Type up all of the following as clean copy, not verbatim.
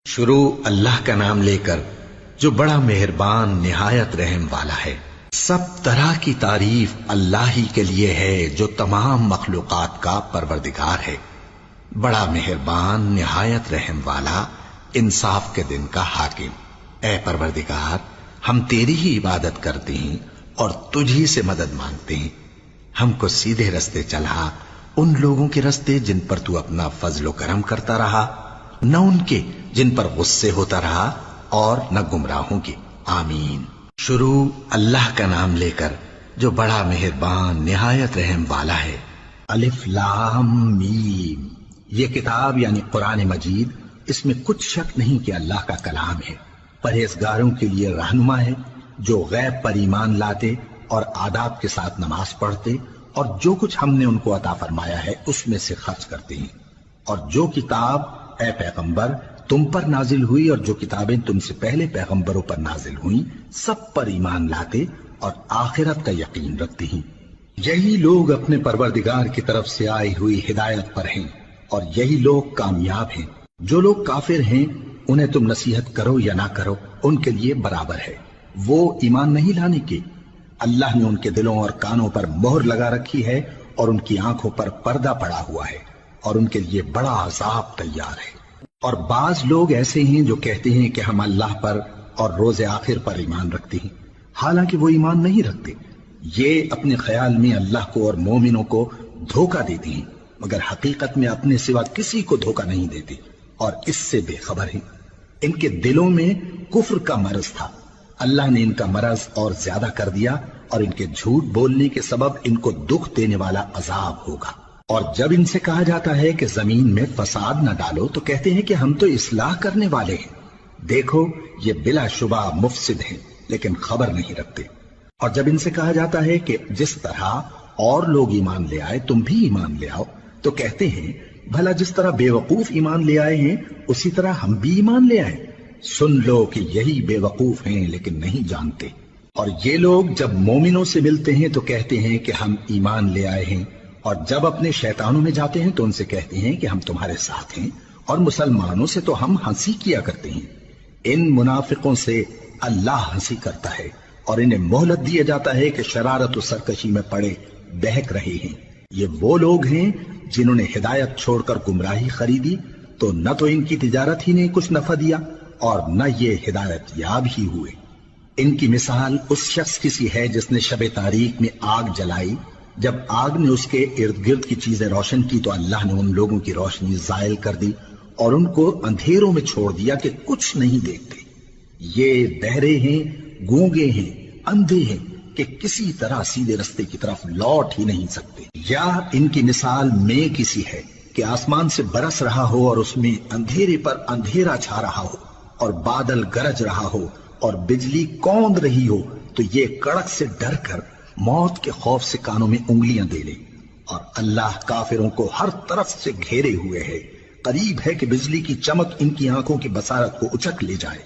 شروع اللہ کا نام لے کر جو بڑا مہربان نہایت رحم والا ہے۔ سب طرح کی تعریف اللہ ہی کے لیے ہے جو تمام مخلوقات کا پروردگار ہے، بڑا مہربان نہایت رحم والا، انصاف کے دن کا حاکم۔ اے پروردگار، ہم تیری ہی عبادت کرتے ہیں اور تجھی سے مدد مانگتے ہیں۔ ہم کو سیدھے رستے چلا، ان لوگوں کے رستے جن پر تو اپنا فضل و کرم کرتا رہا، نہ ان کے جن پر غصے ہوتا رہا اور نہ گمراہوں کے۔ آمین۔ شروع اللہ کا نام لے کر جو بڑا مہربان نہایت رحم والا ہے۔ الف لام میم۔ یہ کتاب یعنی قرآن مجید، اس میں کچھ شک نہیں کہ اللہ کا کلام ہے، پرہیزگاروں کے لیے رہنما ہے، جو غیب پر ایمان لاتے اور آداب کے ساتھ نماز پڑھتے اور جو کچھ ہم نے ان کو عطا فرمایا ہے اس میں سے خرچ کرتے ہیں، اور جو کتاب اے پیغمبر تم پر نازل ہوئی اور جو کتابیں تم سے پہلے پیغمبروں پر نازل ہوئیں سب پر ایمان لاتے اور آخرت کا یقین رکھتے ہیں۔ یہی لوگ اپنے پروردگار کی طرف سے آئی ہوئی ہدایت پر ہیں اور یہی لوگ کامیاب ہیں۔ جو لوگ کافر ہیں انہیں تم نصیحت کرو یا نہ کرو ان کے لیے برابر ہے، وہ ایمان نہیں لانے کے۔ اللہ نے ان کے دلوں اور کانوں پر مہر لگا رکھی ہے اور ان کی آنکھوں پر پردہ پڑا ہوا ہے اور ان کے لیے بڑا عذاب تیار ہے۔ اور بعض لوگ ایسے ہیں جو کہتے ہیں کہ ہم اللہ پر اور روز آخر پر ایمان رکھتے ہیں، حالانکہ وہ ایمان نہیں رکھتے۔ یہ اپنے خیال میں اللہ کو اور مومنوں کو دھوکہ دیتے ہیں، مگر حقیقت میں اپنے سوا کسی کو دھوکہ نہیں دیتے اور اس سے بے خبر ہیں۔ ان کے دلوں میں کفر کا مرض تھا، اللہ نے ان کا مرض اور زیادہ کر دیا اور ان کے جھوٹ بولنے کے سبب ان کو دکھ دینے والا عذاب ہوگا۔ اور جب ان سے کہا جاتا ہے کہ زمین میں فساد نہ ڈالو تو کہتے ہیں کہ ہم تو اصلاح کرنے والے ہیں۔ دیکھو یہ بلا شبہ مفسد ہیں لیکن خبر نہیں رکھتے۔ اور جب ان سے کہا جاتا ہے کہ جس طرح اور لوگ ایمان لے آئے تم بھی ایمان لے آؤ تو کہتے ہیں بھلا جس طرح بے وقوف ایمان لے آئے ہیں اسی طرح ہم بھی ایمان لے آئیں۔ سن لو کہ یہی بے وقوف ہیں لیکن نہیں جانتے۔ اور یہ لوگ جب مومنوں سے ملتے ہیں تو کہتے ہیں کہ ہم ایمان لے آئے ہیں، اور جب اپنے شیطانوں میں جاتے ہیں تو ان سے کہتے ہیں کہ ہم تمہارے ساتھ ہیں، اور مسلمانوں سے تو ہم ہنسی کیا کرتے ہیں۔ ان منافقوں سے اللہ ہنسی کرتا ہے اور انہیں مہلت دیا جاتا ہے کہ شرارت و سرکشی میں پڑے بہک رہے ہیں۔ یہ وہ لوگ ہیں جنہوں نے ہدایت چھوڑ کر گمراہی خریدی تو نہ تو ان کی تجارت ہی نے کچھ نفع دیا اور نہ یہ ہدایت یاب ہی ہوئے۔ ان کی مثال اس شخص کی سی ہے جس نے شب تاریک میں آگ جلائی، جب آگ نے اس کے ارد گرد کی چیزیں روشن کی تو اللہ نے ان لوگوں کی روشنی زائل کر دی اور ان کو اندھیروں میں چھوڑ دیا کہ کچھ نہیں دیکھتے۔ یہ بہرے ہیں، گونگے ہیں، اندھے ہیں کہ کسی طرح سیدھے رستے کی طرف لوٹ ہی نہیں سکتے۔ یا ان کی مثال میں کسی ہے کہ آسمان سے برس رہا ہو اور اس میں اندھیرے پر اندھیرا چھا رہا ہو اور بادل گرج رہا ہو اور بجلی کوند رہی ہو تو یہ کڑک سے ڈر کر موت کے خوف سے کانوں میں انگلیاں دے لے۔ اور اللہ کافروں کو ہر طرف سے گھیرے ہوئے ہے، قریب ہے کہ بجلی کی چمک ان کی آنکھوں کی بصارت کو اچک لے جائے۔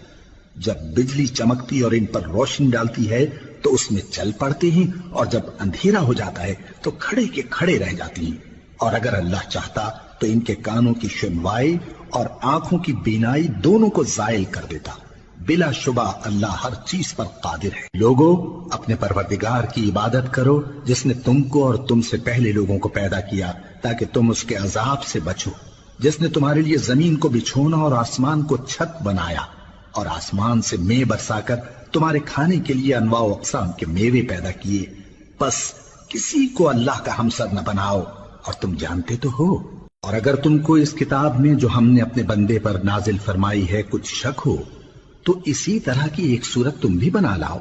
جب بجلی چمکتی اور ان پر روشنی ڈالتی ہے تو اس میں چل پڑتے ہیں، اور جب اندھیرا ہو جاتا ہے تو کھڑے کے کھڑے رہ جاتی ہیں۔ اور اگر اللہ چاہتا تو ان کے کانوں کی سنوائی اور آنکھوں کی بینائی دونوں کو زائل کر دیتا۔ بلا شبہ اللہ ہر چیز پر قادر ہے۔ لوگو اپنے پروردگار کی عبادت کرو جس نے تم کو اور تم سے پہلے لوگوں کو پیدا کیا تاکہ تم اس کے عذاب سے بچو، جس نے تمہارے لیے زمین کو بچھونا اور آسمان کو چھت بنایا اور آسمان سے مے برسا کر تمہارے کھانے کے لیے انواع و اقسام کے میوے پیدا کیے۔ بس کسی کو اللہ کا ہمسر نہ بناؤ اور تم جانتے تو ہو۔ اور اگر تم کو اس کتاب میں جو ہم نے اپنے بندے پر نازل فرمائی ہے کچھ شک ہو تو اسی طرح کی ایک صورت تم بھی بنا لاؤ،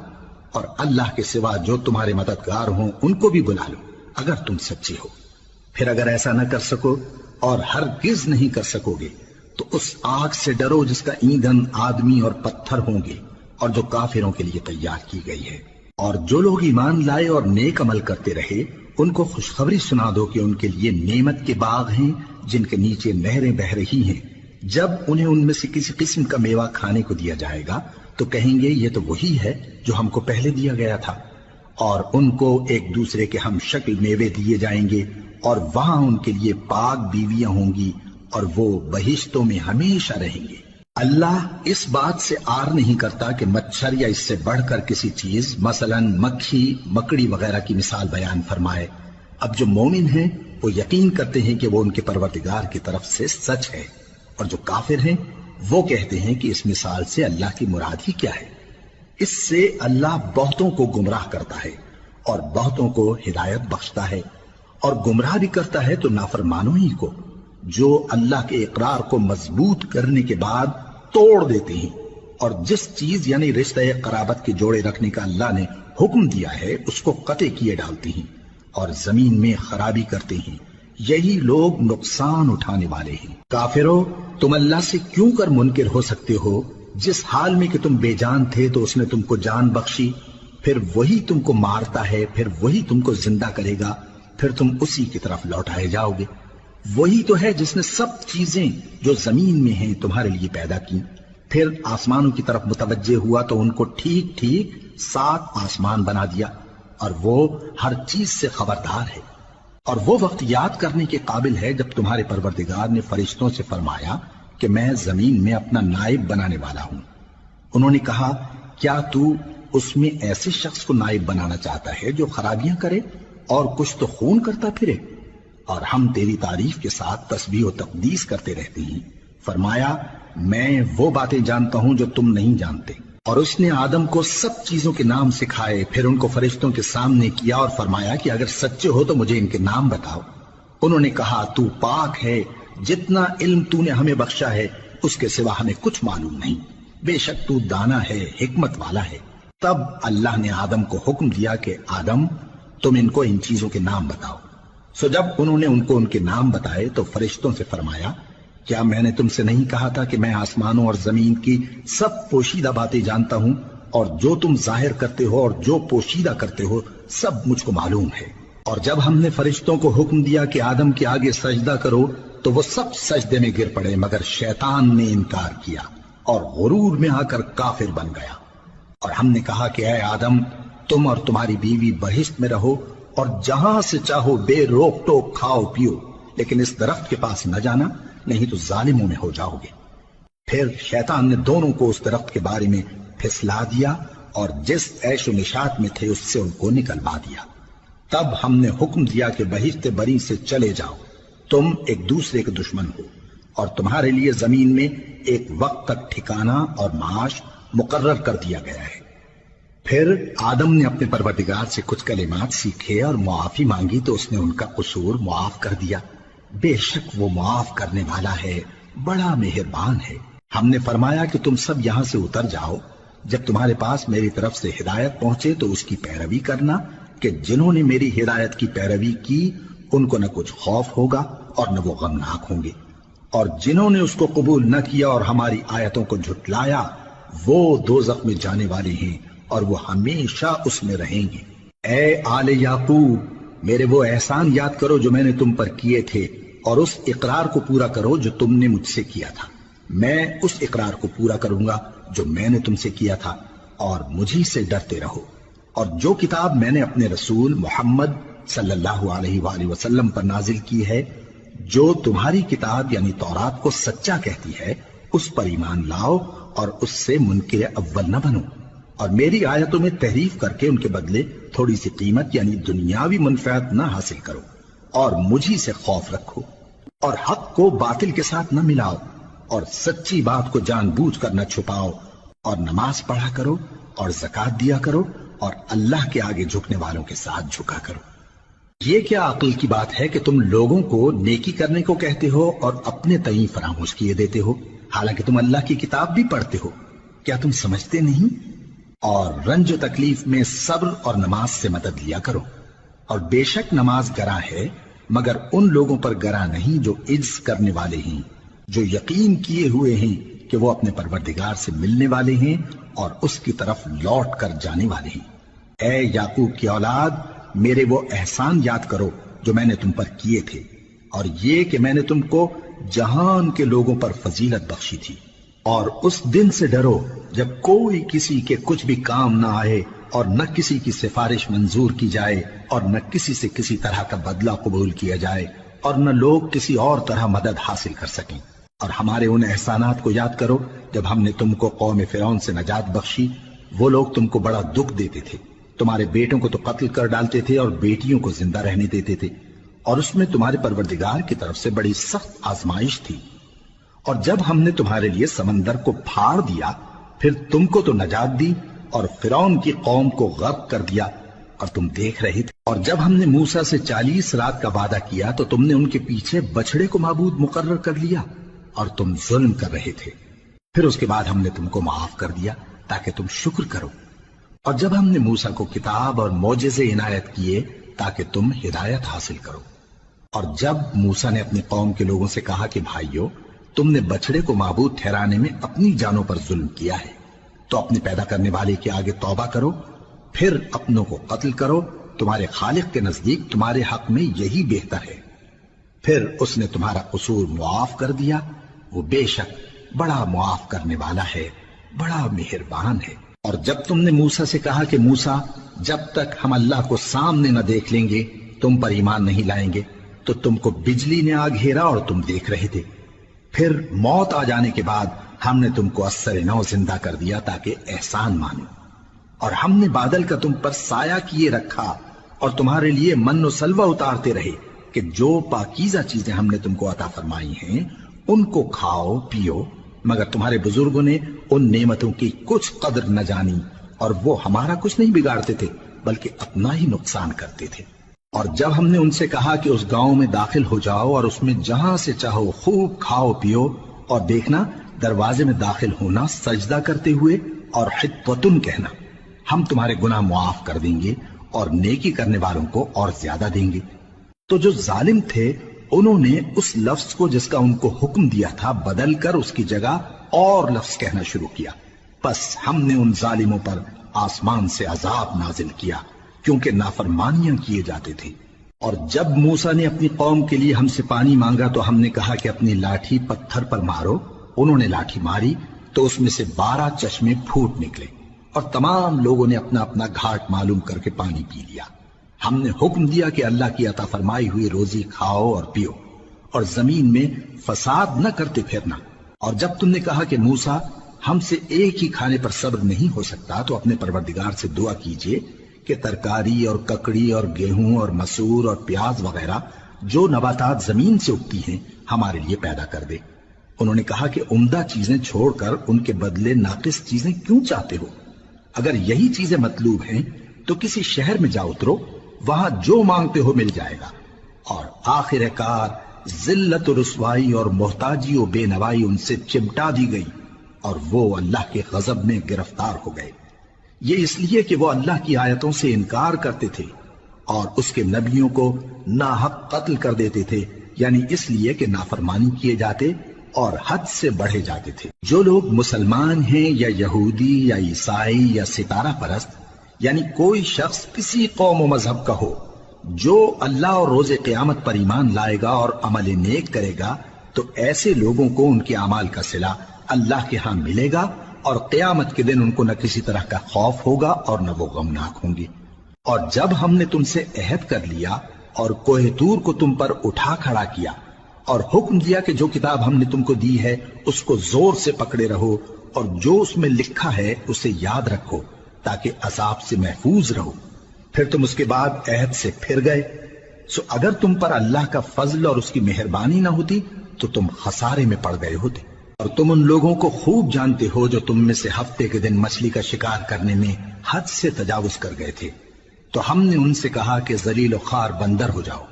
اور اللہ کے سوا جو تمہارے مددگار ہوں ان کو بھی بلا لو اگر تم سچے ہو۔ پھر اگر ایسا نہ کر سکو اور ہرگز نہیں کر سکو گے تو اس آگ سے ڈرو جس کا ایندھن آدمی اور پتھر ہوں گے اور جو کافروں کے لیے تیار کی گئی ہے۔ اور جو لوگ ایمان لائے اور نیک عمل کرتے رہے ان کو خوشخبری سنا دو کہ ان کے لیے نعمت کے باغ ہیں جن کے نیچے نہریں بہہ رہی ہیں۔ جب انہیں ان میں سے کسی قسم کا میوہ کھانے کو دیا جائے گا تو کہیں گے یہ تو وہی ہے جو ہم کو پہلے دیا گیا تھا، اور ان کو ایک دوسرے کے ہم شکل میوے دیے جائیں گے اور وہاں ان کے لیے پاک بیویاں ہوں گی اور وہ بہشتوں میں ہمیشہ رہیں گے۔ اللہ اس بات سے آر نہیں کرتا کہ مچھر یا اس سے بڑھ کر کسی چیز مثلاً مکھی مکڑی وغیرہ کی مثال بیان فرمائے۔ اب جو مومن ہیں وہ یقین کرتے ہیں کہ وہ ان کے پروردگار کی طرف سے سچ ہے، اور جو کافر ہیں وہ کہتے ہیں کہ اس مثال سے اللہ کی مراد ہی کیا ہے۔ اس سے اللہ بہتوں کو گمراہ کرتا ہے اور بہتوں کو ہدایت بخشتا ہے، اور گمراہ بھی کرتا ہے تو نافرمانوں ہی کو، جو اللہ کے اقرار کو مضبوط کرنے کے بعد توڑ دیتے ہیں، اور جس چیز یعنی رشتہ قرابت کے جوڑے رکھنے کا اللہ نے حکم دیا ہے اس کو قطع کیے ڈالتے ہیں اور زمین میں خرابی کرتے ہیں۔ یہی لوگ نقصان اٹھانے والے ہیں۔ کافرو، تم اللہ سے کیوں کر منکر ہو سکتے ہو؟ جس حال میں کہ تم بے جان تھے تو اس نے تم کو جان بخشی، پھر وہی تم کو مارتا ہے، پھر وہی تم کو زندہ کرے گا، پھر تم اسی کی طرف لوٹائے جاؤ گے۔ وہی تو ہے جس نے سب چیزیں جو زمین میں ہیں تمہارے لیے پیدا کی، پھر آسمانوں کی طرف متوجہ ہوا تو ان کو ٹھیک ٹھیک 7 آسمان بنا دیا، اور وہ ہر چیز سے خبردار ہے۔ اور وہ وقت یاد کرنے کے قابل ہے جب تمہارے پروردگار نے فرشتوں سے فرمایا کہ میں زمین میں اپنا نائب بنانے والا ہوں۔ انہوں نے کہا، کیا تو اس میں ایسے شخص کو نائب بنانا چاہتا ہے جو خرابیاں کرے اور کچھ تو خون کرتا پھرے؟ اور ہم تیری تعریف کے ساتھ تسبیح و تقدیس کرتے رہتے ہیں۔ فرمایا، میں وہ باتیں جانتا ہوں جو تم نہیں جانتے۔ اور اس نے آدم کو سب چیزوں کے نام سکھائے، پھر ان کو فرشتوں کے سامنے کیا اور فرمایا کہ اگر سچے ہو تو مجھے ان کے نام بتاؤ۔ انہوں نے کہا، تو پاک ہے، جتنا علم تو نے ہمیں بخشا ہے اس کے سوا ہمیں کچھ معلوم نہیں، بے شک تو دانا ہے، حکمت والا ہے۔ تب اللہ نے آدم کو حکم دیا کہ آدم، تم ان کو ان چیزوں کے نام بتاؤ۔ سو جب انہوں نے ان کو ان کے نام بتائے تو فرشتوں سے فرمایا، کیا میں نے تم سے نہیں کہا تھا کہ میں آسمانوں اور زمین کی سب پوشیدہ باتیں جانتا ہوں، اور جو تم ظاہر کرتے ہو اور جو پوشیدہ کرتے ہو سب مجھ کو معلوم ہے۔ اور جب ہم نے فرشتوں کو حکم دیا کہ آدم کے آگے سجدہ کرو تو وہ سب سجدے میں گر پڑے مگر شیطان نے انکار کیا اور غرور میں آ کر کافر بن گیا۔ اور ہم نے کہا کہ اے آدم، تم اور تمہاری بیوی بہشت میں رہو اور جہاں سے چاہو بے روک ٹوک کھاؤ پیو، لیکن اس درخت کے پاس نہ جانا، نہیں تو ظالموں میں ہو جاؤ گے۔ پھر شیطان نے دونوں کو اس درخت کے بارے میں پھسلا دیا اور جس عیش و نشاط میں تھے اس سے ان کو نکلوا دیا۔ تب ہم نے حکم دیا کہ بہشت بری سے چلے جاؤ، تم ایک دوسرے کے دشمن ہو، اور تمہارے لیے زمین میں ایک وقت تک ٹھکانہ اور معاش مقرر کر دیا گیا ہے۔ پھر آدم نے اپنے پروردگار سے کچھ کلمات سیکھے اور معافی مانگی تو اس نے ان کا قصور معاف کر دیا۔ بے شک وہ معاف کرنے والا ہے، بڑا مہربان ہے۔ ہم نے فرمایا کہ تم سب یہاں سے اتر جاؤ، جب تمہارے پاس میری طرف سے ہدایت پہنچے تو اس کی پیروی کرنا، کہ جنہوں نے میری ہدایت کی پیروی کی ان کو نہ کچھ خوف ہوگا اور نہ وہ غمناک ہوں گے، اور جنہوں نے اس کو قبول نہ کیا اور ہماری آیتوں کو جھٹلایا وہ دوزخ میں جانے والے ہیں اور وہ ہمیشہ اس میں رہیں گے۔ اے آل یعقوب، میرے وہ احسان یاد کرو جو میں نے تم پر کیے تھے، اور اس اقرار کو پورا کرو جو تم نے مجھ سے کیا تھا۔ میں اس اقرار کو پورا کروں گا جو میں نے تم سے کیا تھا، اور مجھی سے ڈرتے رہو۔ اور جو کتاب میں نے اپنے رسول محمد صلی اللہ علیہ وآلہ وسلم پر نازل کی ہے، جو تمہاری کتاب یعنی تورات کو سچا کہتی ہے، اس پر ایمان لاؤ اور اس سے منکر اول نہ بنو، اور میری آیتوں میں تحریف کر کے ان کے بدلے تھوڑی سی قیمت یعنی دنیاوی منفعت نہ حاصل کرو، اور مجھی سے خوف رکھو، اور حق کو باطل کے ساتھ نہ ملاؤ، اور سچی بات کو جان بوجھ کر نہ چھپاؤ، اور نماز پڑھا کرو اور زکوٰۃ دیا کرو، اور اللہ کے آگے جھکنے والوں کے ساتھ جھکا کرو۔ یہ کیا عقل کی بات ہے کہ تم لوگوں کو نیکی کرنے کو کہتے ہو اور اپنے تئیں فراموش کیے دیتے ہو، حالانکہ تم اللہ کی کتاب بھی پڑھتے ہو؟ کیا تم سمجھتے نہیں؟ اور رنج و تکلیف میں صبر اور نماز سے مدد لیا کرو، اور بے شک نماز گراں ہے مگر ان لوگوں پر گراں نہیں جو عجز کرنے والے ہیں، جو یقین کیے ہوئے ہیں کہ وہ اپنے پروردگار سے ملنے والے ہیں اور اس کی طرف لوٹ کر جانے والے ہیں۔ اے یعقوب کی اولاد، میرے وہ احسان یاد کرو جو میں نے تم پر کیے تھے، اور یہ کہ میں نے تم کو جہان کے لوگوں پر فضیلت بخشی تھی۔ اور اس دن سے ڈرو جب کوئی کسی کے کچھ بھی کام نہ آئے، اور نہ کسی کی سفارش منظور کی جائے، اور نہ کسی سے کسی طرح کا بدلہ قبول کیا جائے، اور نہ لوگ کسی اور طرح مدد حاصل کر سکیں۔ اور ہمارے ان احسانات کو یاد کرو جب ہم نے تم کو قوم فرعون سے نجات بخشی۔ وہ لوگ تم کو بڑا دکھ دیتے تھے، تمہارے بیٹوں کو تو قتل کر ڈالتے تھے اور بیٹیوں کو زندہ رہنے دیتے تھے، اور اس میں تمہارے پروردگار کی طرف سے بڑی سخت آزمائش تھی۔ اور جب ہم نے تمہارے لیے سمندر کو پھاڑ دیا، پھر تم کو تو نجات دی اور فرعون کی قوم کو غرق کر دیا، اور تم دیکھ رہے تھے۔ اور جب ہم نے موسیٰ سے 40 رات کا وعدہ کیا تو تم نے ان کے پیچھے بچڑے کو معبود مقرر کر لیا اور تم ظلم کر رہے تھے۔ پھر اس کے بعد ہم نے تم کو معاف کر دیا تاکہ تم شکر کرو۔ اور جب ہم نے موسیٰ کو کتاب اور معجزے عنایت کیے تاکہ تم ہدایت حاصل کرو۔ اور جب موسیٰ نے اپنی قوم کے لوگوں سے کہا کہ بھائیو، تم نے بچڑے کو معبود ٹھہرانے میں اپنی جانوں پر ظلم کیا ہے، تو اپنے پیدا کرنے والے کے آگے توبہ کرو، پھر اپنوں کو قتل کرو، تمہارے خالق کے نزدیک تمہارے حق میں یہی بہتر ہے۔ پھر اس نے تمہارا قصور معاف کر دیا، وہ بے شک بڑا معاف کرنے والا ہے، بڑا مہربان ہے۔ اور جب تم نے موسیٰ سے کہا کہ موسیٰ، جب تک ہم اللہ کو سامنے نہ دیکھ لیں گے تم پر ایمان نہیں لائیں گے، تو تم کو بجلی نے آ گھیرا اور تم دیکھ رہے تھے۔ پھر موت آ جانے کے بعد ہم نے تم کو اثر نو زندہ کر دیا تاکہ احسان مانو۔ اور ہم نے بادل کا تم پر سایہ کیے رکھا اور تمہارے لیے من و سلوہ اتارتے رہے کہ جو پاکیزہ چیزیں ہم نے تم کو عطا فرمائی ہیں ان کو کھاؤ پیو، مگر تمہارے بزرگوں نے ان نعمتوں کی کچھ قدر نہ جانی، اور وہ ہمارا کچھ نہیں بگاڑتے تھے بلکہ اپنا ہی نقصان کرتے تھے۔ اور جب ہم نے ان سے کہا کہ اس گاؤں میں داخل ہو جاؤ اور اس میں جہاں سے چاہو خوب کھاؤ پیو، اور دیکھنا دروازے میں داخل ہونا سجدہ کرتے ہوئے اور حطوتن کہنا، ہم تمہارے گناہ معاف کر دیں گے اور نیکی کرنے والوں کو اور زیادہ دیں گے۔ تو جو ظالم تھے انہوں نے اس لفظ کو جس کا ان کو حکم دیا تھا بدل کر اس کی جگہ اور لفظ کہنا شروع کیا، پس ہم نے ان ظالموں پر آسمان سے عذاب نازل کیا کیونکہ نافرمانیاں کیے جاتے تھے۔ اور جب موسیٰ نے اپنی قوم کے لیے ہم سے پانی مانگا تو ہم نے کہا کہ اپنی لاٹھی پتھر پر مارو۔ انہوں نے لاٹھی ماری تو اس میں سے 12 چشمے پھوٹ نکلے اور تمام لوگوں نے اپنا اپنا گھاٹ معلوم کر کے پانی پی لیا۔ ہم نے حکم دیا کہ اللہ کی عطا فرمائی ہوئی روزی کھاؤ اور پیو اور زمین میں فساد نہ کرتے پھرنا۔ اور جب تم نے کہا کہ موسیٰ ہم سے ایک ہی کھانے پر صبر نہیں ہو سکتا تو اپنے پروردگار سے دعا کیجئے کہ ترکاری اور ککڑی اور گیہوں اور مسور اور پیاز وغیرہ جو نباتات زمین سے اگتی ہیں ہمارے لیے پیدا کر دے۔ انہوں نے کہا کہ عمدہ چیزیں چھوڑ کر ان کے بدلے ناقص چیزیں کیوں چاہتے ہو؟ اگر یہی چیزیں مطلوب ہیں تو کسی شہر میں جا اترو، وہاں جو مانگتے ہو مل جائے گا۔ اور آخر کار ذلت و رسوائی اور محتاجی و بے نوائی ان سے چمٹا دی گئی اور وہ اللہ کے غضب میں گرفتار ہو گئے۔ یہ اس لیے کہ وہ اللہ کی آیتوں سے انکار کرتے تھے اور اس کے نبیوں کو ناحق قتل کر دیتے تھے، یعنی اس لیے کہ نافرمانی کیے جاتے اور حد سے بڑھے جاتے تھے۔ جو لوگ مسلمان ہیں یا یہودی یا عیسائی یا ستارہ پرست، یعنی کوئی شخص کسی قوم و مذہب کا ہو، جو اللہ اور روز قیامت پر ایمان لائے گا اور عمل نیک کرے گا تو ایسے لوگوں کو ان کے اعمال کا صلہ اللہ کے ہاں ملے گا، اور قیامت کے دن ان کو نہ کسی طرح کا خوف ہوگا اور نہ وہ غمناک ہوں گے۔ اور جب ہم نے تم سے عہد کر لیا اور کوہ طور کو تم پر اٹھا کھڑا کیا اور حکم دیا کہ جو کتاب ہم نے تم کو دی ہے اس کو زور سے پکڑے رہو اور جو اس میں لکھا ہے اسے یاد رکھو تاکہ عذاب سے محفوظ رہو، پھر تم اس کے بعد عہد سے پھر گئے، سو اگر تم پر اللہ کا فضل اور اس کی مہربانی نہ ہوتی تو تم خسارے میں پڑ گئے ہوتے۔ اور تم ان لوگوں کو خوب جانتے ہو جو تم میں سے ہفتے کے دن مچھلی کا شکار کرنے میں حد سے تجاوز کر گئے تھے، تو ہم نے ان سے کہا کہ ذلیل و خوار بندر ہو جاؤ،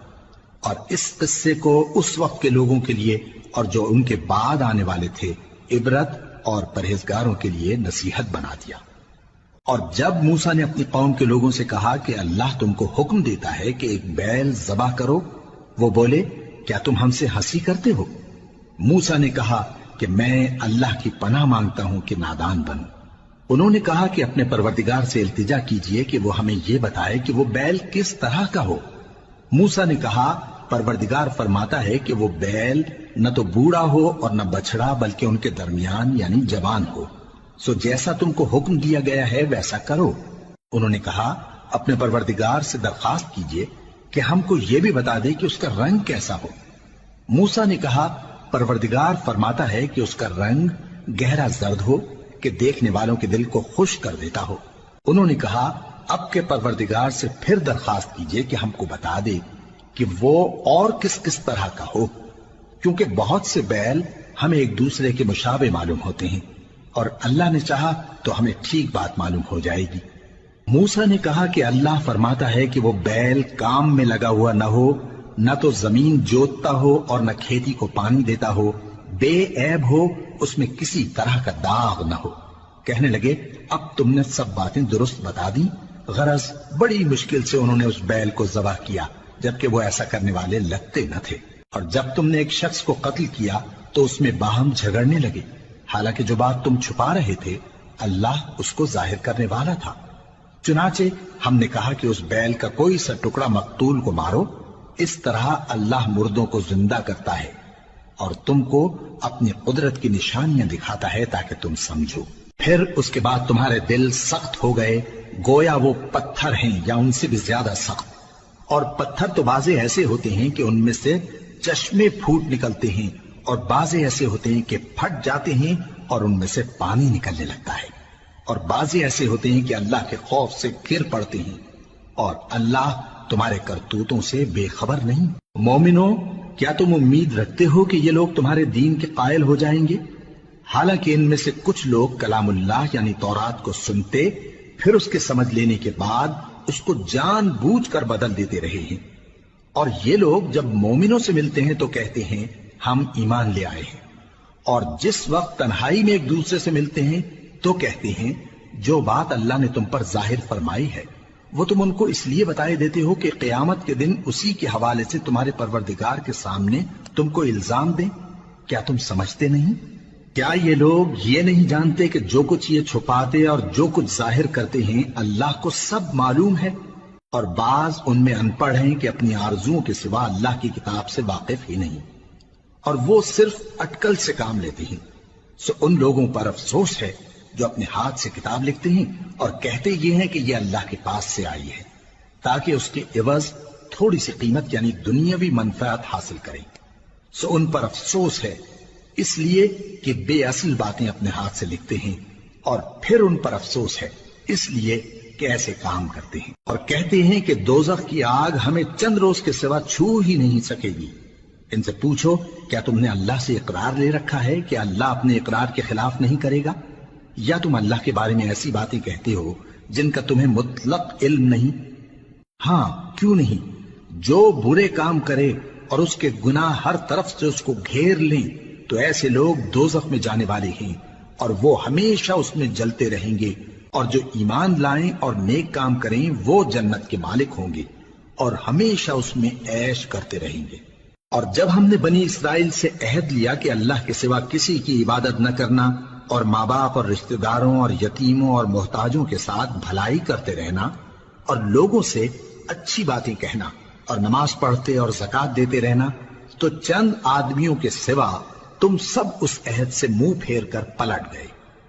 اور اس قصے کو اس وقت کے لوگوں کے لیے اور جو ان کے بعد آنے والے تھے عبرت اور پرہیزگاروں کے لیے نصیحت بنا دیا۔ اور جب موسیٰ نے اپنی قوم کے لوگوں سے کہا کہ اللہ تم کو حکم دیتا ہے کہ ایک بیل ذبح کرو، وہ بولے کیا تم ہم سے ہنسی کرتے ہو؟ موسیٰ نے کہا کہ میں اللہ کی پناہ مانگتا ہوں کہ نادان بنوں۔ انہوں نے کہا کہ اپنے پروردگار سے التجا کیجئے کہ وہ ہمیں یہ بتائے کہ وہ بیل کس طرح کا ہو۔ موسیٰ نے کہا پروردگار فرماتا ہے کہ وہ بیل نہ تو بوڑھا ہو اور نہ بچڑا بلکہ ان کے درمیان یعنی جوان ہو، سو جیسا تم کو حکم دیا گیا ہے ویسا کرو۔ انہوں نے کہا اپنے پروردگار سے درخواست کیجئے کہ ہم کو یہ بھی بتا دے کہ اس کا رنگ کیسا ہو۔ موسیٰ نے کہا پروردگار فرماتا ہے کہ اس کا رنگ گہرا زرد ہو کہ دیکھنے والوں کے دل کو خوش کر دیتا ہو۔ انہوں نے کہا اب کے پروردگار سے پھر درخواست کیجئے کہ ہم کو بتا دے کہ وہ اور کس کس طرح کا ہو، کیونکہ بہت سے بیل ہمیں ایک دوسرے کے مشابہ معلوم ہوتے ہیں، اور اللہ نے چاہا تو ہمیں ٹھیک بات معلوم ہو جائے گی۔ موسیٰ نے کہا کہ اللہ فرماتا ہے کہ وہ بیل کام میں لگا ہوا نہ ہو، نہ تو زمین جوتتا ہو اور نہ کھیتی کو پانی دیتا ہو، بے عیب ہو، اس میں کسی طرح کا داغ نہ ہو۔ کہنے لگے اب تم نے سب باتیں درست بتا دی۔ غرض بڑی مشکل سے انہوں نے اس بیل کو ذبح کیا، جبکہ وہ ایسا کرنے والے لگتے نہ تھے۔ اور جب تم نے ایک شخص کو قتل کیا تو اس میں باہم جھگڑنے لگے، حالانکہ جو بات تم چھپا رہے تھے اللہ اس کو ظاہر کرنے والا تھا۔ چنانچہ ہم نے کہا کہ اس بیل کا کوئی سا ٹکڑا مقتول کو مارو، اس طرح اللہ مردوں کو زندہ کرتا ہے اور تم کو اپنی قدرت کی نشانیاں دکھاتا ہے تاکہ تم سمجھو۔ پھر اس کے بعد تمہارے دل سخت ہو گئے، گویا وہ پتھر ہیں یا ان سے بھی زیادہ سخت۔ اور پتھر تو بعضے ایسے ہوتے ہیں کہ ان میں سے چشمے پھوٹ نکلتے ہیں، اور بعضے ایسے ہوتے ہیں کہ پھٹ جاتے ہیں اور ان میں سے پانی نکلنے لگتا ہے، اور بعضے ایسے ہوتے ہیں کہ اللہ کے خوف سے گر پڑتے ہیں، اور اللہ تمہارے کرتوتوں سے بے خبر نہیں۔ مومنو، کیا تم امید رکھتے ہو کہ یہ لوگ تمہارے دین کے قائل ہو جائیں گے؟ حالانکہ ان میں سے کچھ لوگ کلام اللہ یعنی تورات کو سنتے، پھر اس کے سمجھ لینے کے بعد اس کو جان بوجھ کر بدل دیتے رہے ہیں، اور یہ لوگ جب مومنوں سے ملتے ہیں تو کہتے ہیں ہم ایمان لے آئے ہیں، اور جس وقت تنہائی میں ایک دوسرے سے ملتے ہیں تو کہتے ہیں جو بات اللہ نے تم پر ظاہر فرمائی ہے وہ تم ان کو اس لیے بتائے دیتے ہو کہ قیامت کے دن اسی کے حوالے سے تمہارے پروردگار کے سامنے تم کو الزام دیں۔ کیا تم سمجھتے نہیں؟ کیا یہ لوگ یہ نہیں جانتے کہ جو کچھ یہ چھپاتے اور جو کچھ ظاہر کرتے ہیں اللہ کو سب معلوم ہے؟ اور بعض ان میں ان پڑھ ہیں کہ اپنی آرزوؤں کے سوا اللہ کی کتاب سے واقف ہی نہیں، اور وہ صرف اٹکل سے کام لیتے ہیں۔ سو ان لوگوں پر افسوس ہے جو اپنے ہاتھ سے کتاب لکھتے ہیں اور کہتے یہ ہیں کہ یہ اللہ کے پاس سے آئی ہے، تاکہ اس کے عوض تھوڑی سی قیمت یعنی دنیاوی منفعت حاصل کریں۔ سو ان پر افسوس ہے اس لیے کہ بے اصل باتیں اپنے ہاتھ سے لکھتے ہیں، اور پھر ان پر افسوس ہے اس لیے کہ ایسے کام کرتے ہیں، اور کہتے ہیں کہ دوزخ کی آگ ہمیں چند روز کے سوا چھو ہی نہیں سکے گی۔ ان سے پوچھو کیا تم نے اللہ سے اقرار لے رکھا ہے کہ اللہ اپنے اقرار کے خلاف نہیں کرے گا؟ یا تم اللہ کے بارے میں ایسی باتیں کہتے ہو جن کا تمہیں مطلق علم نہیں؟ ہاں کیوں نہیں، جو برے کام کرے اور اس کے گناہ ہر طرف سے اس کو گھیر لیں تو ایسے لوگ دوزخ میں جانے والے ہیں، اور وہ ہمیشہ اس میں جلتے رہیں گے، اور جو ایمان لائیں اور نیک کام کریں وہ جنت کے مالک ہوں گے اور ہمیشہ اس میں عیش کرتے رہیں گے۔ اور جب ہم نے بنی اسرائیل سے عہد لیا کہ اللہ کے سوا کسی کی عبادت نہ کرنا، اور ماں باپ اور رشتہ داروں اور یتیموں اور محتاجوں کے ساتھ بھلائی کرتے رہنا، اور لوگوں سے اچھی باتیں کہنا، اور نماز پڑھتے اور زکوٰۃ دیتے رہنا، تو چند آدمیوں کے سوا تم سب اس عہد سے منہ پھیر کر پلٹ گئے۔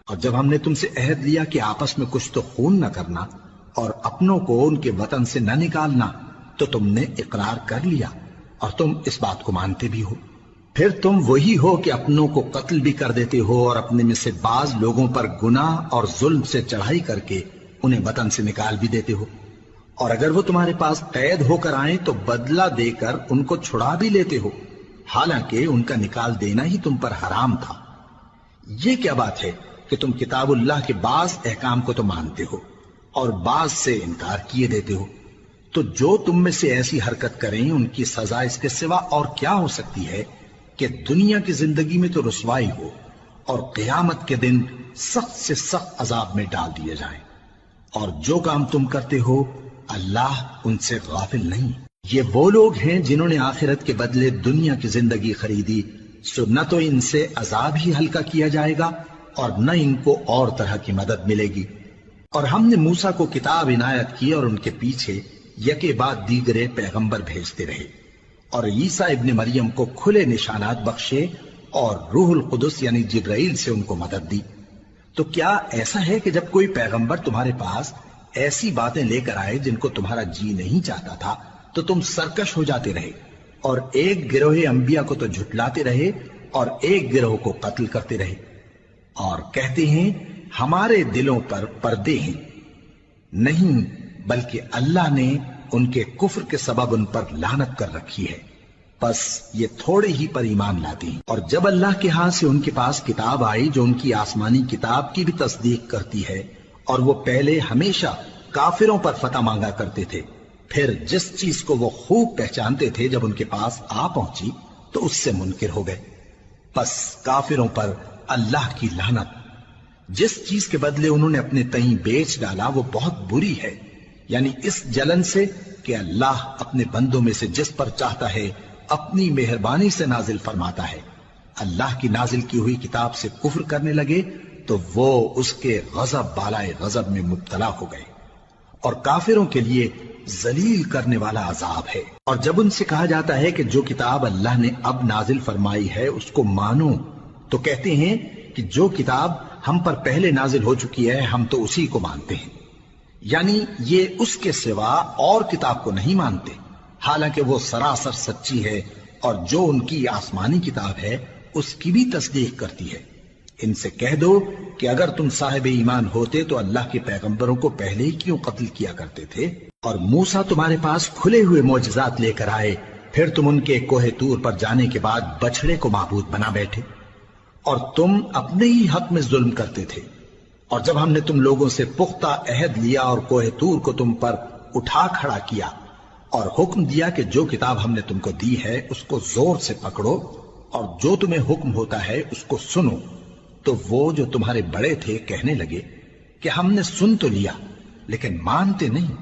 اور جب ہم نے تم سے عہد لیا کہ آپس میں کچھ تو خون نہ کرنا اور اپنوں کو ان کے وطن سے نہ نکالنا، تو تم نے اقرار کر لیا اور تم اس بات کو مانتے بھی ہو۔ پھر تم وہی ہو کہ اپنوں کو قتل بھی کر دیتے ہو اور اپنے میں سے بعض لوگوں پر گناہ اور ظلم سے چڑھائی کر کے انہیں وطن سے نکال بھی دیتے ہو، اور اگر وہ تمہارے پاس قید ہو کر آئیں تو بدلہ دے کر ان کو چھڑا بھی لیتے ہو، حالانکہ ان کا نکال دینا ہی تم پر حرام تھا۔ یہ کیا بات ہے کہ تم کتاب اللہ کے بعض احکام کو تو مانتے ہو اور بعض سے انکار کیے دیتے ہو؟ تو جو تم میں سے ایسی حرکت کریں ان کی سزا اس کے سوا اور کیا ہو سکتی ہے کہ دنیا کی زندگی میں تو رسوائی ہو اور قیامت کے دن سخت سے سخت عذاب میں ڈال دیے جائیں۔ اور جو کام تم کرتے ہو اللہ ان سے غافل نہیں۔ یہ وہ لوگ ہیں جنہوں نے آخرت کے بدلے دنیا کی زندگی خریدی، سو نہ تو ان سے عذاب ہی ہلکا کیا جائے گا اور نہ ان کو اور طرح کی مدد ملے گی۔ اور ہم نے موسیٰ کو کتاب عنایت کی اور ان کے پیچھے یکے بعد دیگرے پیغمبر بھیجتے رہے، اور عیسیٰ ابن مریم کو کھلے نشانات بخشے اور روح القدس یعنی جبرائیل سے ان کو مدد دی۔ تو کیا ایسا ہے کہ جب کوئی پیغمبر تمہارے پاس ایسی باتیں لے کر آئے جن کو تمہارا جی نہیں چاہتا تھا تو تم سرکش ہو جاتے رہے، اور ایک گروہ انبیاء کو تو جھٹلاتے رہے اور ایک گروہ کو قتل کرتے رہے، اور کہتے ہیں ہمارے دلوں پر پردے ہیں، نہیں بلکہ اللہ نے ان کے کفر کے سبب ان پر لعنت کر رکھی ہے، بس یہ تھوڑے ہی پر ایمان لاتے ہیں۔ اور جب اللہ کے ہاں سے ان کے پاس کتاب آئی جو ان کی آسمانی کتاب کی بھی تصدیق کرتی ہے، اور وہ پہلے ہمیشہ کافروں پر فتح مانگا کرتے تھے، پھر جس چیز کو وہ خوب پہچانتے تھے جب ان کے پاس آ پہنچی تو اس سے منکر ہو گئے، بس کافروں پر اللہ کی لعنت۔ جس چیز کے بدلے انہوں نے اپنے تئیں بیچ ڈالا وہ بہت بری ہے، یعنی اس جلن سے کہ اللہ اپنے بندوں میں سے جس پر چاہتا ہے اپنی مہربانی سے نازل فرماتا ہے۔ اللہ کی نازل کی ہوئی کتاب سے کفر کرنے لگے تو وہ اس کے غضب بالائے غضب میں مبتلا ہو گئے، اور کافروں کے لیے ذلیل کرنے والا عذاب ہے۔ اور جب ان سے کہا جاتا ہے کہ جو کتاب اللہ نے اب نازل فرمائی ہے اس کو مانو، تو کہتے ہیں کہ جو کتاب ہم پر پہلے نازل ہو چکی ہے ہم تو اسی کو مانتے ہیں، یعنی یہ اس کے سوا اور کتاب کو نہیں مانتے، حالانکہ وہ سراسر سچی ہے، اور جو ان کی آسمانی کتاب ہے اس کی بھی تصدیق کرتی ہے۔ ان سے کہہ دو کہ اگر تم صاحب ایمان ہوتے تو اللہ کے پیغمبروں کو پہلے ہی کیوں قتل کیا کرتے تھے؟ اور موسیٰ تمہارے پاس کھلے ہوئے معجزات لے کر آئے، پھر تم ان کے کوہ طور پر جانے کے بعد بچڑے کو معبود بنا بیٹھے، اور تم اپنے ہی حق میں ظلم کرتے تھے۔ اور جب ہم نے تم لوگوں سے پختہ عہد لیا اور کوہ طور کو تم پر اٹھا کھڑا کیا، اور حکم دیا کہ جو کتاب ہم نے تم کو دی ہے اس کو زور سے پکڑو، اور جو تمہیں حکم ہوتا ہے اس کو سنو، تو وہ جو تمہارے بڑے تھے کہنے لگے کہ ہم نے سن تو لیا لیکن مانتے نہیں،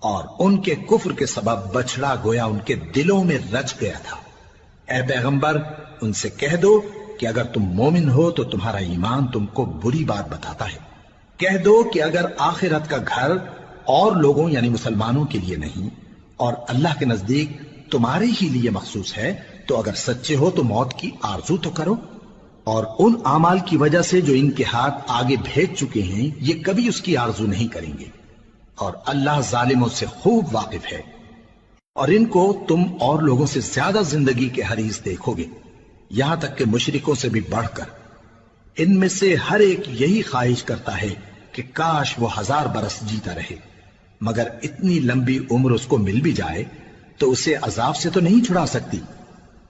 اور ان کے کفر کے سبب بچڑا گویا ان کے دلوں میں رچ گیا تھا۔ اے پیغمبر ان سے کہہ دو کہ اگر تم مومن ہو تو تمہارا ایمان تم کو بری بات بتاتا ہے۔ کہہ دو کہ اگر آخرت کا گھر اور لوگوں یعنی مسلمانوں کے لیے نہیں اور اللہ کے نزدیک تمہارے ہی لیے مخصوص ہے تو اگر سچے ہو تو موت کی آرزو تو کرو، اور ان اعمال کی وجہ سے جو ان کے ہاتھ آگے بھیج چکے ہیں یہ کبھی اس کی آرزو نہیں کریں گے، اور اللہ ظالموں سے خوب واقف ہے۔ اور ان کو تم اور لوگوں سے زیادہ زندگی کے حریص دیکھو گے، یہاں تک کہ مشرکوں سے بھی بڑھ کر۔ ان میں سے ہر ایک یہی خواہش کرتا ہے کہ کاش وہ 1000 برس جیتا رہے، مگر اتنی لمبی عمر اس کو مل بھی جائے تو اسے عذاب سے تو نہیں چھڑا سکتی،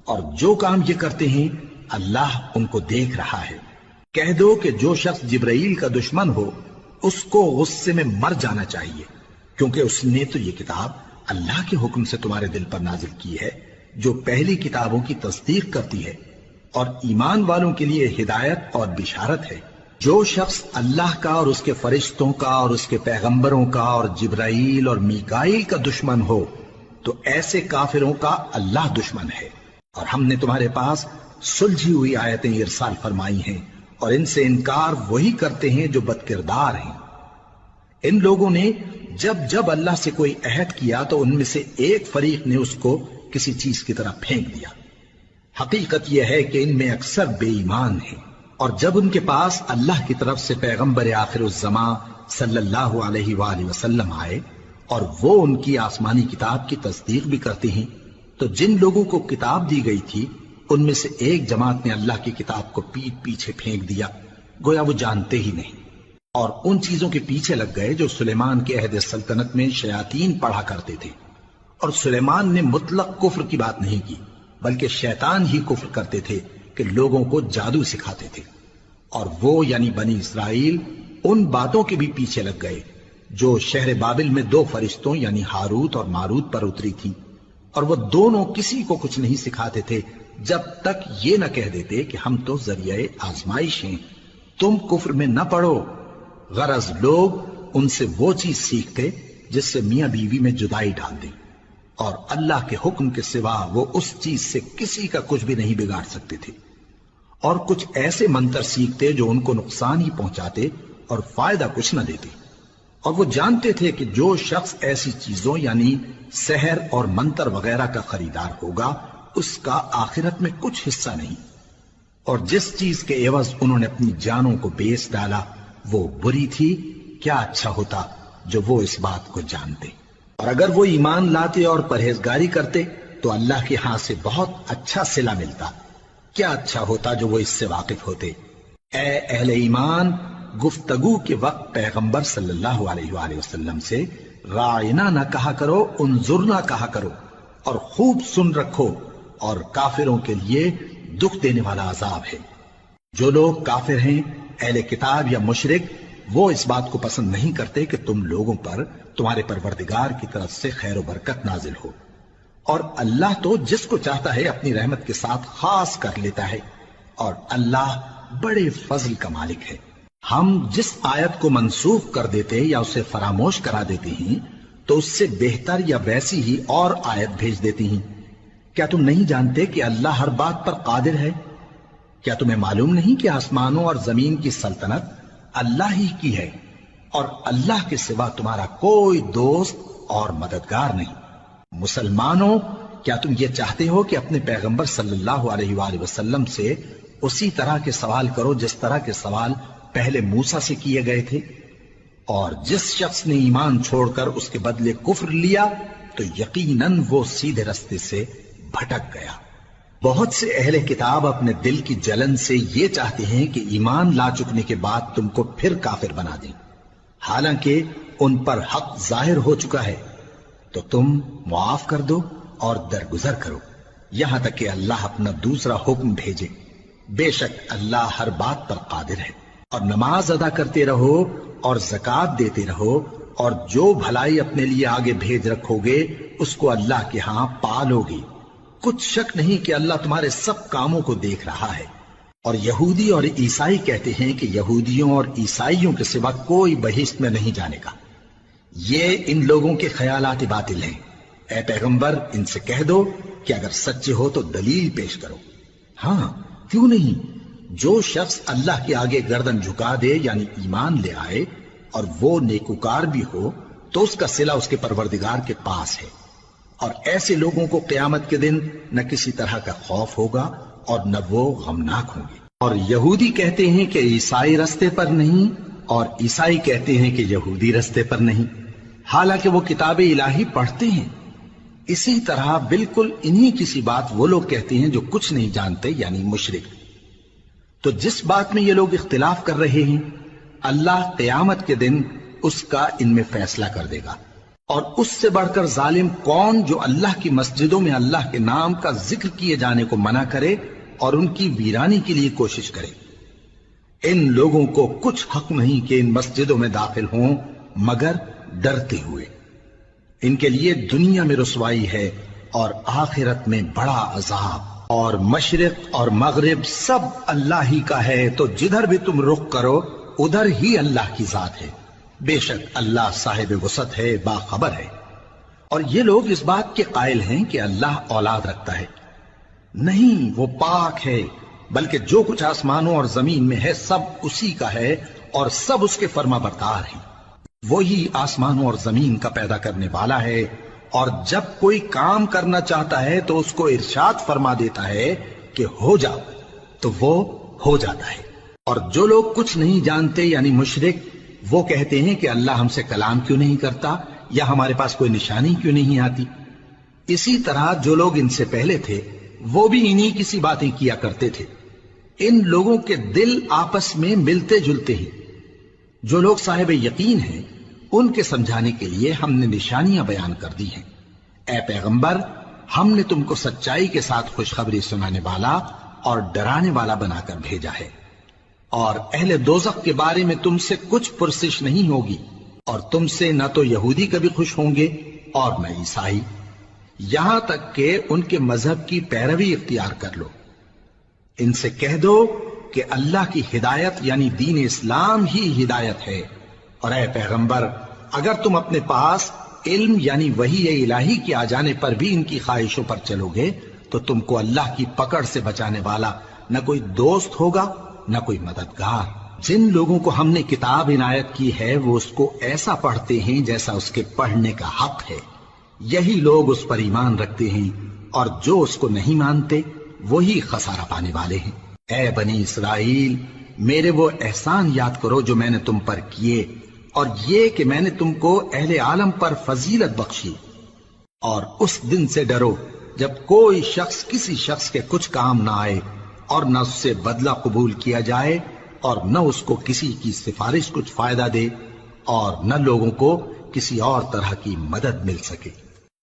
اور جو کام یہ کرتے ہیں اللہ ان کو دیکھ رہا ہے۔ کہہ دو کہ جو شخص جبرائیل کا دشمن ہو اس کو غصے میں مر جانا چاہیے، کیونکہ اس نے تو یہ کتاب اللہ کے حکم سے تمہارے دل پر نازل کی ہے جو پہلی کتابوں کی تصدیق کرتی ہے، اور ایمان والوں کے لیے ہدایت اور بشارت ہے۔ جو شخص اللہ کا اور اس کے فرشتوں کا اور اس کے پیغمبروں کا اور جبرائیل اور میکائیل کا دشمن ہو تو ایسے کافروں کا اللہ دشمن ہے۔ اور ہم نے تمہارے پاس سلجھی ہوئی آیتیں ارسال فرمائی ہیں، اور ان سے انکار وہی کرتے ہیں جو بد کردار ہیں۔ ان لوگوں نے جب جب اللہ سے کوئی عہد کیا تو ان میں سے ایک فریق نے اس کو کسی چیز کی طرح پھینک دیا۔ حقیقت یہ ہے کہ ان میں اکثر بے ایمان ہیں، اور جب ان کے پاس اللہ کی طرف سے پیغمبر آخر الزمان صلی اللہ علیہ وآلہ وسلم آئے اور وہ ان کی آسمانی کتاب کی تصدیق بھی کرتے ہیں، تو جن لوگوں کو کتاب دی گئی تھی ان میں سے ایک جماعت نے اللہ کی کتاب کو پیٹ پیچھے پھینک دیا، گویا وہ جانتے ہی نہیں، اور ان چیزوں کے پیچھے لگ گئے جو سلیمان کے عہد سلطنت میں شیاطین پڑھا کرتے تھے۔ اور سلیمان نے مطلق کفر کی بات نہیں کی، بلکہ شیطان ہی کفر کرتے تھے کہ لوگوں کو جادو سکھاتے تھے، اور وہ یعنی بنی اسرائیل ان باتوں کے بھی پیچھے لگ گئے جو شہر بابل میں 2 فرشتوں یعنی ہاروت اور ماروت پر اتری تھی، اور وہ دونوں کسی کو کچھ نہیں سکھاتے تھے جب تک یہ نہ کہہ دیتے کہ ہم تو ذریعہ آزمائش ہیں، تم کفر میں نہ پڑو۔ غرض لوگ ان سے وہ چیز سیکھتے جس سے میاں بیوی میں جدائی ڈال دیں، اور اللہ کے حکم کے سوا وہ اس چیز سے کسی کا کچھ بھی نہیں بگاڑ سکتے تھے، اور کچھ ایسے منتر سیکھتے جو ان کو نقصان ہی پہنچاتے اور فائدہ کچھ نہ دیتے۔ اور وہ جانتے تھے کہ جو شخص ایسی چیزوں یعنی سحر اور منتر وغیرہ کا خریدار ہوگا اس کا آخرت میں کچھ حصہ نہیں، اور جس چیز کے عوض انہوں نے اپنی جانوں کو بیچ ڈالا وہ بری تھی، کیا اچھا ہوتا جو وہ اس بات کو جانتے۔ اور اگر وہ ایمان لاتے اور پرہیزگاری کرتے تو اللہ کے ہاں سے بہت اچھا صلہ ملتا، کیا اچھا ہوتا جو وہ اس سے واقف ہوتے۔ اے اہل ایمان، گفتگو کے وقت پیغمبر صلی اللہ علیہ وآلہ وسلم سے رائنا نہ کہا کرو، انظرنا کہا کرو، اور خوب سن رکھو، اور کافروں کے لیے دکھ دینے والا عذاب ہے۔ جو لوگ کافر ہیں، اہل کتاب یا مشرک، وہ اس بات کو پسند نہیں کرتے کہ تم لوگوں پر تمہارے پروردگار کی طرف سے خیر و برکت نازل ہو، اور اللہ تو جس کو چاہتا ہے اپنی رحمت کے ساتھ خاص کر لیتا ہے، اور اللہ بڑے فضل کا مالک ہے۔ ہم جس آیت کو منسوخ کر دیتے یا اسے فراموش کرا دیتے ہیں تو اس سے بہتر یا ویسی ہی اور آیت بھیج دیتی ہیں۔ کیا تم نہیں جانتے کہ اللہ ہر بات پر قادر ہے؟ کیا تمہیں معلوم نہیں کہ آسمانوں اور زمین کی سلطنت اللہ ہی کی ہے، اور اللہ کے سوا تمہارا کوئی دوست اور مددگار نہیں؟ مسلمانوں، کیا تم یہ چاہتے ہو کہ اپنے پیغمبر صلی اللہ علیہ وآلہ وسلم سے اسی طرح کے سوال کرو جس طرح کے سوال پہلے موسیٰ سے کیے گئے تھے؟ اور جس شخص نے ایمان چھوڑ کر اس کے بدلے کفر لیا تو یقیناً وہ سیدھے رستے سے بھٹک گیا۔ بہت سے اہل کتاب اپنے دل کی جلن سے یہ چاہتے ہیں کہ ایمان لا چکنے کے بعد تم کو پھر کافر بنا دیں، حالانکہ ان پر حق ظاہر ہو چکا ہے۔ تو تم معاف کر دو اور درگزر کرو یہاں تک کہ اللہ اپنا دوسرا حکم بھیجے۔ بے شک اللہ ہر بات پر قادر ہے۔ اور نماز ادا کرتے رہو اور زکوٰۃ دیتے رہو، اور جو بھلائی اپنے لیے آگے بھیج رکھو گے اس کو اللہ کے ہاں پالو گے۔ کچھ شک نہیں کہ اللہ تمہارے سب کاموں کو دیکھ رہا ہے۔ اور یہودی اور عیسائی کہتے ہیں کہ یہودیوں اور عیسائیوں کے سوا کوئی بہشت میں نہیں جانے کا۔ یہ ان لوگوں کے خیالات باطل ہیں۔ اے پیغمبر، ان سے کہہ دو کہ اگر سچے ہو تو دلیل پیش کرو۔ ہاں، کیوں نہیں؟ جو شخص اللہ کے آگے گردن جھکا دے، یعنی ایمان لے آئے، اور وہ نیکوکار بھی ہو، تو اس کا صلہ اس کے پروردگار کے پاس ہے۔ اور ایسے لوگوں کو قیامت کے دن نہ کسی طرح کا خوف ہوگا اور نہ وہ غمناک ہوں گے۔ اور یہودی کہتے ہیں کہ عیسائی رستے پر نہیں، اور عیسائی کہتے ہیں کہ یہودی رستے پر نہیں، حالانکہ وہ کتاب الہی پڑھتے ہیں۔ اسی طرح بالکل انہی کسی بات وہ لوگ کہتے ہیں جو کچھ نہیں جانتے، یعنی مشرک۔ تو جس بات میں یہ لوگ اختلاف کر رہے ہیں، اللہ قیامت کے دن اس کا ان میں فیصلہ کر دے گا۔ اور اس سے بڑھ کر ظالم کون جو اللہ کی مسجدوں میں اللہ کے نام کا ذکر کیے جانے کو منع کرے اور ان کی ویرانی کے لیے کوشش کرے۔ ان لوگوں کو کچھ حق نہیں کہ ان مسجدوں میں داخل ہوں مگر ڈرتے ہوئے۔ ان کے لیے دنیا میں رسوائی ہے اور آخرت میں بڑا عذاب۔ اور مشرق اور مغرب سب اللہ ہی کا ہے، تو جدھر بھی تم رخ کرو ادھر ہی اللہ کی ذات ہے۔ بے شک اللہ صاحب وسعت ہے، باخبر ہے۔ اور یہ لوگ اس بات کے قائل ہیں کہ اللہ اولاد رکھتا ہے۔ نہیں، وہ پاک ہے، بلکہ جو کچھ آسمانوں اور زمین میں ہے سب اسی کا ہے، اور سب اس کے فرما بردار ہیں۔ وہی آسمانوں اور زمین کا پیدا کرنے والا ہے، اور جب کوئی کام کرنا چاہتا ہے تو اس کو ارشاد فرما دیتا ہے کہ ہو جا، تو وہ ہو جاتا ہے۔ اور جو لوگ کچھ نہیں جانتے یعنی مشرک، وہ کہتے ہیں کہ اللہ ہم سے کلام کیوں نہیں کرتا، یا ہمارے پاس کوئی نشانی کیوں نہیں آتی۔ اسی طرح جو لوگ ان سے پہلے تھے وہ بھی انہی کسی باتیں کیا کرتے تھے۔ ان لوگوں کے دل آپس میں ملتے جلتے ہیں۔ جو لوگ صاحب یقین ہیں ان کے سمجھانے کے لیے ہم نے نشانیاں بیان کر دی ہیں۔ اے پیغمبر، ہم نے تم کو سچائی کے ساتھ خوشخبری سنانے والا اور ڈرانے والا بنا کر بھیجا ہے۔ اور اہل دوزخ کے بارے میں تم سے کچھ پرسش نہیں ہوگی، اور تم سے نہ تو یہودی کبھی خوش ہوں گے اور نہ عیسائی، یہاں تک کہ ان کے مذہب کی پیروی اختیار کر لو۔ ان سے کہہ دو کہ اللہ کی ہدایت یعنی دین اسلام ہی ہدایت ہے۔ اور اے پیغمبر، اگر تم اپنے پاس علم یعنی وحی الہی کے آ جانے پر بھی ان کی خواہشوں پر چلو گے تو تم کو اللہ کی پکڑ سے بچانے والا نہ کوئی دوست ہوگا نہ کوئی مددگار۔ جن لوگوں کو ہم نے کتاب عنایت کی ہے وہ اس کو ایسا پڑھتے ہیں جیسا اس کے پڑھنے کا حق ہے، یہی لوگ اس پر ایمان رکھتے ہیں، اور جو اس کو نہیں مانتے وہی خسارہ پانے والے ہیں۔ اے بنی اسرائیل، میرے وہ احسان یاد کرو جو میں نے تم پر کیے، اور یہ کہ میں نے تم کو اہل عالم پر فضیلت بخشی۔ اور اس دن سے ڈرو جب کوئی شخص کسی شخص کے کچھ کام نہ آئے، اور نہ اس سے بدلہ قبول کیا جائے اور نہ اس کو کسی کی سفارش کچھ فائدہ دے اور نہ لوگوں کو کسی اور طرح کی مدد مل سکے۔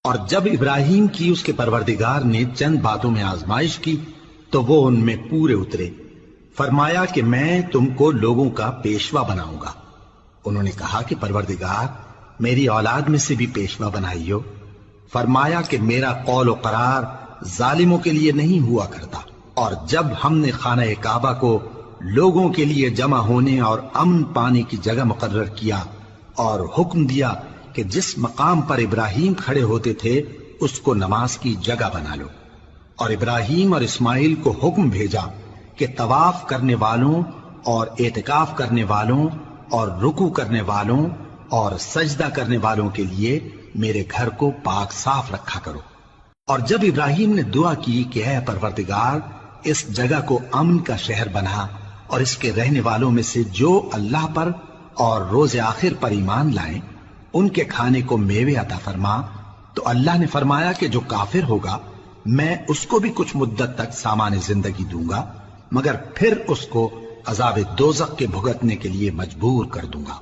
اور جب ابراہیم کی اس کے پروردگار نے چند باتوں میں آزمائش کی تو وہ ان میں پورے اترے۔ فرمایا کہ میں تم کو لوگوں کا پیشوا بناؤں گا۔ انہوں نے کہا کہ پروردگار میری اولاد میں سے بھی پیشوا بنائیو۔ فرمایا کہ میرا قول و قرار ظالموں کے لیے نہیں ہوا کرتا۔ اور جب ہم نے خانہ کعبہ کو لوگوں کے لیے جمع ہونے اور امن پانے کی جگہ مقرر کیا اور حکم دیا کہ جس مقام پر ابراہیم کھڑے ہوتے تھے اس کو نماز کی جگہ بنا لو، اور ابراہیم اور اسماعیل کو حکم بھیجا کہ طواف کرنے والوں اور اعتکاف کرنے والوں اور رکوع کرنے والوں اور سجدہ کرنے والوں کے لیے میرے گھر کو پاک صاف رکھا کرو۔ اور جب ابراہیم نے دعا کی کہ اے پروردگار اس جگہ کو امن کا شہر بنا اور اس کے رہنے والوں میں سے جو اللہ پر اور روز آخر پر ایمان لائیں ان کے کھانے کو میوے عطا فرما، تو اللہ نے فرمایا کہ جو کافر ہوگا میں اس کو بھی کچھ مدت تک سامان زندگی دوں گا، مگر پھر اس کو عذاب دوزخ کے بھگتنے کے لیے مجبور کر دوں گا،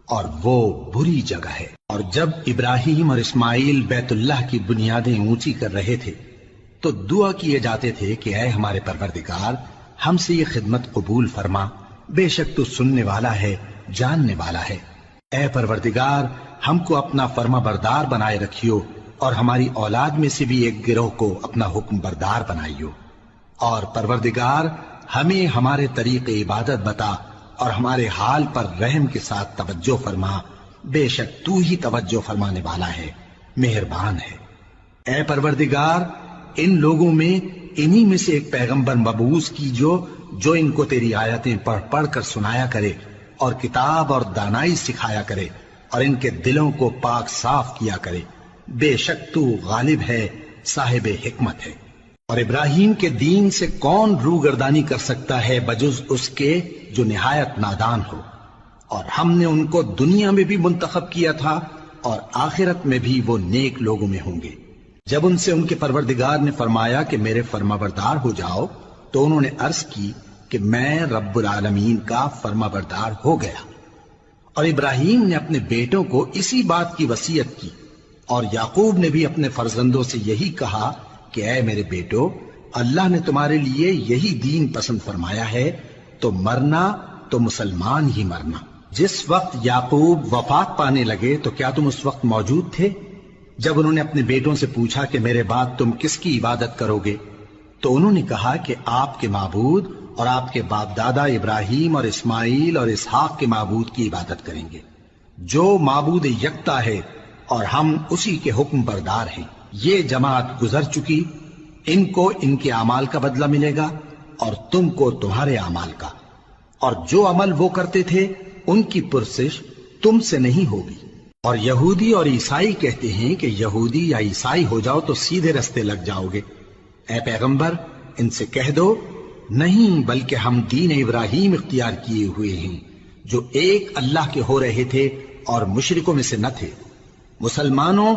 اور وہ بری جگہ ہے۔ اور جب ابراہیم اور اسماعیل بیت اللہ کی بنیادیں اونچی کر رہے تھے تو دعا کیے جاتے تھے کہ اے ہمارے پروردگار ہم سے یہ خدمت قبول فرما، بے شک تو سننے والا ہے، جاننے والا ہے۔ اے پروردگار ہم کو اپنا فرما بردار بنائے رکھیو اور ہماری اولاد میں سے بھی ایک گروہ کو اپنا حکم بردار بنائیو، اور پروردگار ہمیں ہمارے طریق عبادت بتا اور ہمارے حال پر رحم کے ساتھ توجہ فرما، بے شک تو ہی توجہ فرمانے والا ہے، مہربان ہے۔ اے پروردگار ان لوگوں میں انہی میں سے ایک پیغمبر مبعوث کیجو جو ان کو تیری آیتیں پڑھ پڑھ کر سنایا کرے اور کتاب اور دانائی سکھایا کرے اور ان کے دلوں کو پاک صاف کیا کرے، بے شک تو غالب ہے، صاحب حکمت ہے۔ اور ابراہیم کے دین سے کون روگردانی کر سکتا ہے بجز اس کے جو نہایت نادان ہو، اور ہم نے ان کو دنیا میں بھی منتخب کیا تھا اور آخرت میں بھی وہ نیک لوگوں میں ہوں گے۔ جب ان سے ان کے پروردگار نے فرمایا کہ میرے فرما بردار ہو جاؤ تو انہوں نے عرض کی کہ میں رب العالمین کا فرما بردار ہو گیا۔ اور ابراہیم نے اپنے بیٹوں کو اسی بات کی وصیت کی، اور یعقوب نے بھی اپنے فرزندوں سے یہی کہا کہ اے میرے بیٹو، اللہ نے تمہارے لیے یہی دین پسند فرمایا ہے، تو مرنا تو مسلمان ہی مرنا۔ جس وقت یعقوب وفات پانے لگے تو کیا تم اس وقت موجود تھے جب انہوں نے اپنے بیٹوں سے پوچھا کہ میرے بعد تم کس کی عبادت کرو گے؟ تو انہوں نے کہا کہ آپ کے معبود اور آپ کے باپ دادا ابراہیم اور اسماعیل اور اسحاق کے معبود کی عبادت کریں گے، جو معبود یکتا ہے اور ہم اسی کے حکم بردار ہیں۔ یہ جماعت گزر چکی، ان کو ان کے اعمال کا بدلہ ملے گا اور تم کو تمہارے اعمال کا، اور جو عمل وہ کرتے تھے ان کی پرسش تم سے نہیں ہوگی۔ اور یہودی اور عیسائی کہتے ہیں کہ یہودی یا عیسائی ہو جاؤ تو سیدھے رستے لگ جاؤ گے۔ اے پیغمبر ان سے کہہ دو نہیں، بلکہ ہم دین ابراہیم اختیار کیے ہوئے ہیں جو ایک اللہ کے ہو رہے تھے اور مشرکوں میں سے نہ تھے۔ مسلمانوں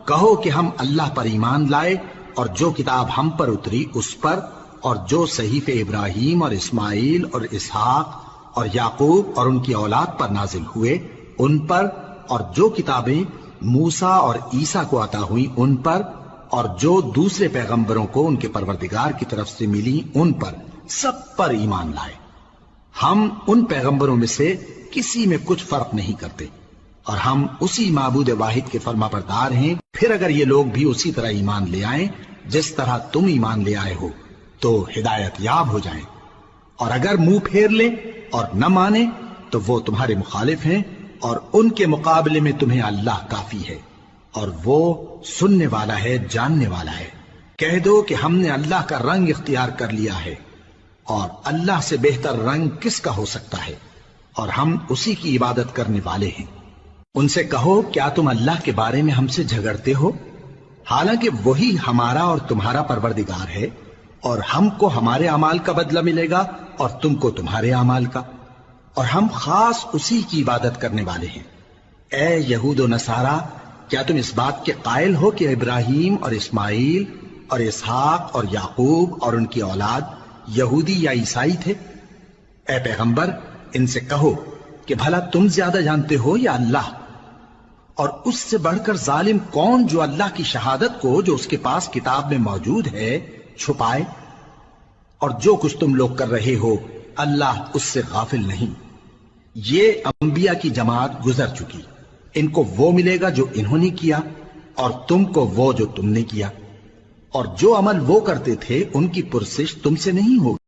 کہو کہ ہم اللہ پر ایمان لائے اور جو کتاب ہم پر اتری اس پر، اور جو صحیفے ابراہیم اور اسماعیل اور اسحاق اور یعقوب اور ان کی اولاد پر نازل ہوئے ان پر، اور جو کتابیں موسیٰ اور عیسیٰ کو عطا ہوئیں ان پر، اور جو دوسرے پیغمبروں کو ان کے پروردگار کی طرف سے ملی ان پر، سب پر ایمان لائے۔ ہم ان پیغمبروں میں سے کسی میں کچھ فرق نہیں کرتے، اور ہم اسی معبود واحد کے فرما بردار ہیں۔ پھر اگر یہ لوگ بھی اسی طرح ایمان لے آئیں جس طرح تم ایمان لے آئے ہو تو ہدایت یاب ہو جائیں، اور اگر منہ پھیر لیں اور نہ مانے تو وہ تمہارے مخالف ہیں، اور ان کے مقابلے میں تمہیں اللہ کافی ہے، اور وہ سننے والا ہے، جاننے والا ہے۔ کہہ دو کہ ہم نے اللہ کا رنگ اختیار کر لیا ہے، اور اللہ سے بہتر رنگ کس کا ہو سکتا ہے، اور ہم اسی کی عبادت کرنے والے ہیں۔ ان سے کہو کیا تم اللہ کے بارے میں ہم سے جھگڑتے ہو، حالانکہ وہی ہمارا اور تمہارا پروردگار ہے، اور ہم کو ہمارے اعمال کا بدلہ ملے گا اور تم کو تمہارے اعمال کا، اور ہم خاص اسی کی عبادت کرنے والے ہیں۔ اے یہود و نصارا، کیا تم اس بات کے قائل ہو کہ ابراہیم اور اسماعیل اور اسحاق اور یعقوب اور ان کی اولاد یہودی یا عیسائی تھے؟ اے پیغمبر ان سے کہو کہ بھلا تم زیادہ جانتے ہو یا اللہ؟ اور اس سے بڑھ کر ظالم کون جو اللہ کی شہادت کو جو اس کے پاس کتاب میں موجود ہے چھپائے؟ اور جو کچھ تم لوگ کر رہے ہو اللہ اس سے غافل نہیں۔ یہ انبیاء کی جماعت گزر چکی، ان کو وہ ملے گا جو انہوں نے کیا اور تم کو وہ جو تم نے کیا، اور جو عمل وہ کرتے تھے ان کی پرسش تم سے نہیں ہوگی۔